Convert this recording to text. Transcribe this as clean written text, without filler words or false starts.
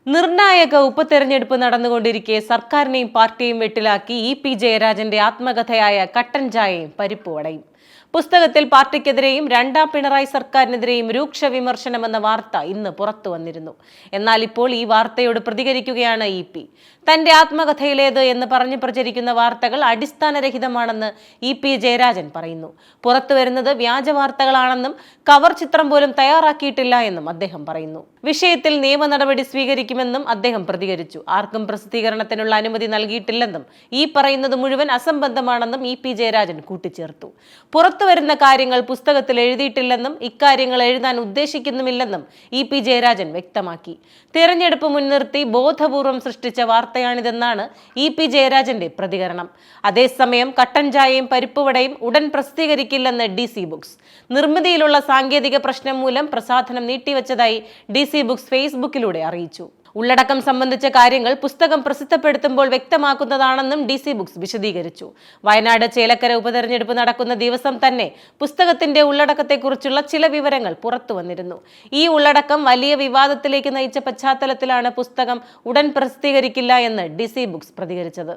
നിർണായക ഉപതെരഞ്ഞെടുപ്പ് നടന്നുകൊണ്ടിരിക്കെ സർക്കാരിനെയും പാർട്ടിയും വെട്ടിലാക്കി ഇ.പി. ജയരാജന്റെ ആത്മകഥയായ കട്ടൻ ചായയും പരിപ്പുവടയും. പുസ്തകത്തിൽ പാർട്ടിക്കെതിരെയും രണ്ടാം പിണറായി സർക്കാരിനെതിരെയും രൂക്ഷ വിമർശനമെന്ന വാർത്ത ഇന്ന് പുറത്തു വന്നിരുന്നു. എന്നാൽ ഇപ്പോൾ ഈ വാർത്തയോട് പ്രതികരിക്കുകയാണ് ഇ.പി. തന്റെ ആത്മകഥയിലേത് എന്ന് പറഞ്ഞു പ്രചരിക്കുന്ന വാർത്തകൾ അടിസ്ഥാനരഹിതമാണെന്ന് ഇ.പി. ജയരാജൻ പറയുന്നു. പുറത്തുവരുന്നത് വ്യാജ വാർത്തകളാണെന്നും കവർ ചിത്രം പോലും തയ്യാറാക്കിയിട്ടില്ല എന്നും അദ്ദേഹം പറയുന്നു. വിഷയത്തിൽ നിയമ നടപടി സ്വീകരിക്കുമെന്നും അദ്ദേഹം പ്രതികരിച്ചു. ആർക്കും പ്രസിദ്ധീകരണത്തിനുള്ള അനുമതി നൽകിയിട്ടില്ലെന്നും ഈ പറയുന്നത് മുഴുവൻ അസംബന്ധമാണെന്നും ഇ.പി. ജയരാജൻ കൂട്ടിച്ചേർത്തു. പുറത്തുവരുന്ന കാര്യങ്ങൾ പുസ്തകത്തിൽ എഴുതിയിട്ടില്ലെന്നും ഇക്കാര്യങ്ങൾ എഴുതാൻ ഉദ്ദേശിക്കുന്നുമില്ലെന്നും ഇ.പി. ജയരാജൻ വ്യക്തമാക്കി. തിരഞ്ഞെടുപ്പ് മുൻനിർത്തി ബോധപൂർവം സൃഷ്ടിച്ച വാർത്തയാണിതെന്നാണ് ഇ.പി. ജയരാജന്റെ പ്രതികരണം. അതേസമയം കട്ടൻ ചായയും പരിപ്പുവടയും ഉടൻ പ്രസിദ്ധീകരിക്കില്ലെന്ന് DC ബുക്സ്. നിർമ്മിതിയിലുള്ള സാങ്കേതിക പ്രശ്നം മൂലം പ്രസാധനം നീട്ടിവെച്ചതായി DC ബുക്സ് ഫേസ്ബുക്കിലൂടെ അറിയിച്ചു. ഉള്ളടക്കം സംബന്ധിച്ച കാര്യങ്ങൾ പുസ്തകം പ്രസിദ്ധപ്പെടുത്തുമ്പോൾ വ്യക്തമാക്കുന്നതാണെന്നും DC ബുക്സ് വിശദീകരിച്ചു. വയനാട് ചേലക്കര ഉപതെരഞ്ഞെടുപ്പ് നടക്കുന്ന ദിവസം തന്നെ പുസ്തകത്തിന്റെ ഉള്ളടക്കത്തെക്കുറിച്ചുള്ള ചില വിവരങ്ങൾ പുറത്തു വന്നിരുന്നു. ഈ ഉള്ളടക്കം വലിയ വിവാദത്തിലേക്ക് നയിച്ച പശ്ചാത്തലത്തിലാണ് പുസ്തകം ഉടൻ പ്രസിദ്ധീകരിക്കില്ല എന്ന് DC ബുക്സ് പ്രതികരിച്ചത്.